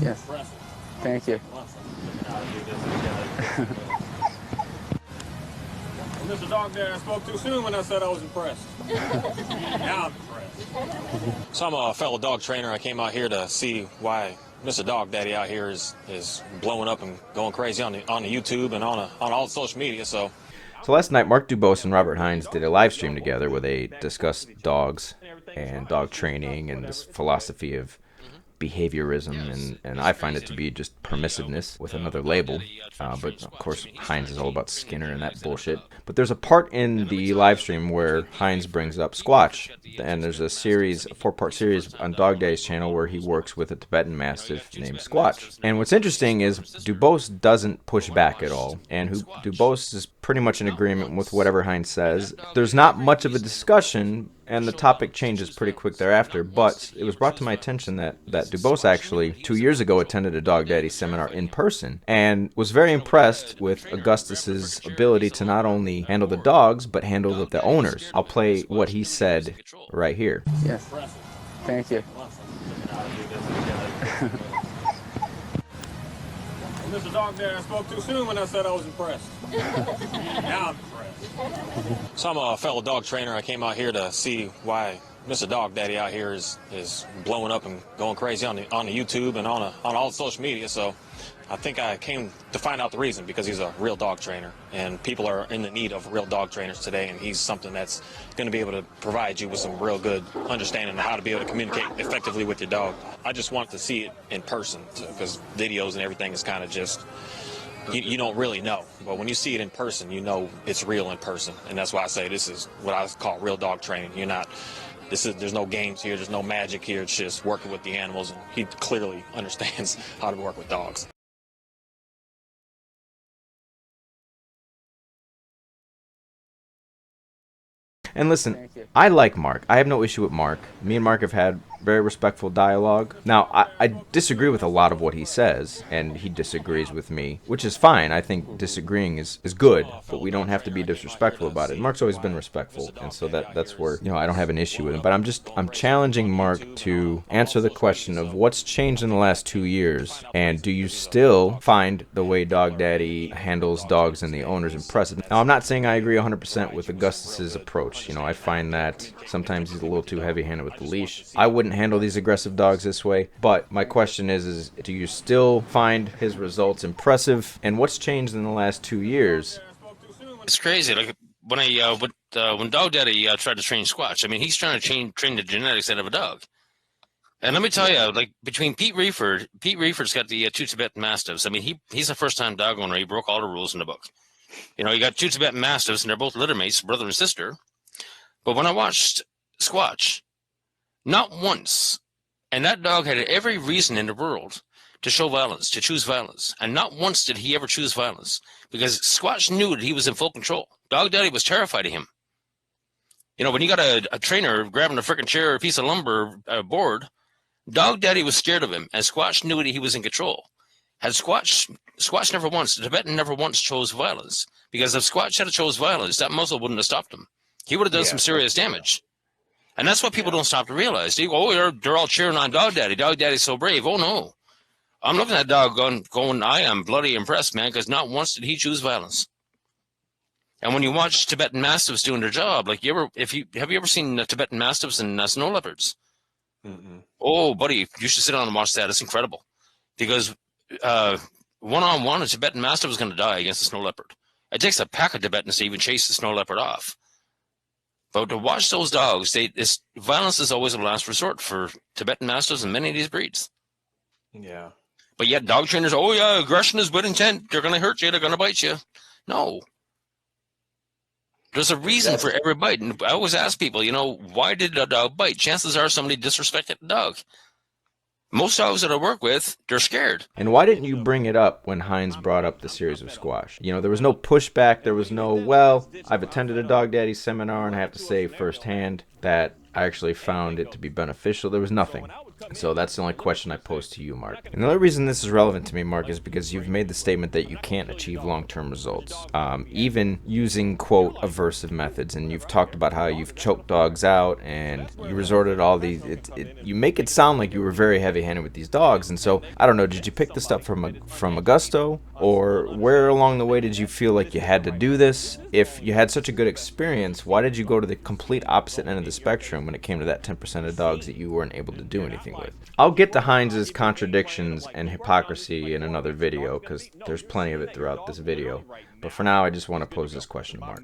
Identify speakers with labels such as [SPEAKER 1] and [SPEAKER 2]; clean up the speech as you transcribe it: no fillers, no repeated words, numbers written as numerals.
[SPEAKER 1] Yes. Thank you.
[SPEAKER 2] Mr. Dog there, I spoke too soon when I said I was impressed. Now I'm impressed. So I'm a fellow dog trainer. I came out here to see why Mr. Dog Daddy out here is blowing up and going crazy on the YouTube and on all social media. So
[SPEAKER 3] last night, Mark Dubose and Robert Hynes did a live stream together where they discussed dogs and dog training and this philosophy of behaviorism, and I find it to be just permissiveness with another label. But of course, Hynes is all about Skinner and that bullshit. But there's a part in the live stream where Hynes brings up Squatch, and there's a series, a 4-part series on Dog Daddy's channel where he works with a Tibetan Mastiff named Squatch. And what's interesting is Dubose doesn't push back at all, and Dubose is pretty much in agreement with whatever Hynes says. There's not much of a discussion, and the topic changes pretty quick thereafter, but it was brought to my attention that Dubose actually 2 years ago attended a Dog Daddy seminar in person and was very impressed with Augustus's ability to not only handle the dogs but handle the owners. I'll play what he said right here.
[SPEAKER 1] Yes. Thank you.
[SPEAKER 2] Mr. Dog there, I spoke too soon when I said I was impressed. Now I'm impressed. So I'm a fellow dog trainer. I came out here to see why Mr. Dog Daddy out here is blowing up and going crazy on the YouTube and on all social media. So I think I came to find out the reason, because he's a real dog trainer, and people are in the need of real dog trainers today, and he's something that's going to be able to provide you with some real good understanding of how to be able to communicate effectively with your dog. I just want to see it in person, because videos and everything is kind of just, you don't really know. But when you see it in person, you know it's real in person, and that's why I say this is what I call real dog training. There's no games here, there's no magic here, it's just working with the animals, and he clearly understands how to work with dogs.
[SPEAKER 3] And listen, I like Mark. I have no issue with Mark. Me and Mark have had very respectful dialogue. Now, I disagree with a lot of what he says, and he disagrees with me, which is fine. I think disagreeing is good, but we don't have to be disrespectful about it. Mark's always been respectful, and so that's where, I don't have an issue with him. But I'm challenging Mark to answer the question of what's changed in the last 2 years, and do you still find the way Dog Daddy handles dogs and the owners impressive? Now, I'm not saying I agree 100% with Augustus's approach. I find that sometimes he's a little too heavy-handed with the leash. I wouldn't handle these aggressive dogs this way, but my question is do you still find his results impressive, and what's changed in the last 2 years?
[SPEAKER 4] It's crazy. Like when Dog Daddy tried to train Squatch, he's trying to train the genetics out of a dog. And let me tell you, like between Pete's got the 2 Tibetan Mastiffs. He's a first-time dog owner. He broke all the rules in the book. You got 2 Tibetan Mastiffs, and they're both litter mates, brother and sister. But when I watched Squatch, not once, and that dog had every reason in the world to show violence, to choose violence, and not once did he ever choose violence, because Squatch knew that he was in full control. Dog Daddy was terrified of him. When you got a trainer grabbing a freaking chair or a piece of lumber board, Dog Daddy was scared of him, and Squatch knew that he was in control. Had Squatch never once, the Tibetan never once chose violence, because if Squatch had chose violence, that muzzle wouldn't have stopped him. He would have done some serious damage. And that's what people don't stop to realize. They go, they're all cheering on Dog Daddy. Dog Daddy's so brave. Oh, no. I'm looking at that dog going, I am bloody impressed, man, because not once did he choose violence. And when you watch Tibetan Mastiffs doing their job, like have you ever seen Tibetan Mastiffs and snow leopards?
[SPEAKER 2] Mm-mm.
[SPEAKER 4] Oh, buddy, you should sit down and watch that. It's incredible. Because one-on-one, a Tibetan Mastiff is going to die against a snow leopard. It takes a pack of Tibetans to even chase the snow leopard off. But to watch those dogs, violence is always a last resort for Tibetan Mastiffs and many of these breeds.
[SPEAKER 2] Yeah.
[SPEAKER 4] But yet dog trainers, aggression is with intent. They're going to hurt you. They're going to bite you. No. There's a reason for every bite. And I always ask people, why did a dog bite? Chances are somebody disrespected the dog. Most dogs that I work with, they're scared.
[SPEAKER 3] And why didn't you bring it up when Hynes brought up the series of Squash? There was no pushback. There was no, I've attended a Dog Daddy seminar, and I have to say firsthand that I actually found it to be beneficial. There was nothing. So that's the only question I pose to you, Mark. And the other reason this is relevant to me, Mark, is because you've made the statement that you can't achieve long-term results, even using, quote, aversive methods. And you've talked about how you've choked dogs out and you resorted to all these. You make it sound like you were very heavy-handed with these dogs. And so, I don't know, did you pick this up from Augusto? Or where along the way did you feel like you had to do this? If you had such a good experience, why did you go to the complete opposite end of the spectrum when it came to that 10% of dogs that you weren't able to do anything with? I'll get to Hynes' contradictions and hypocrisy in another video, because there's plenty of it throughout this video. But for now, I just want to pose this question to Mark.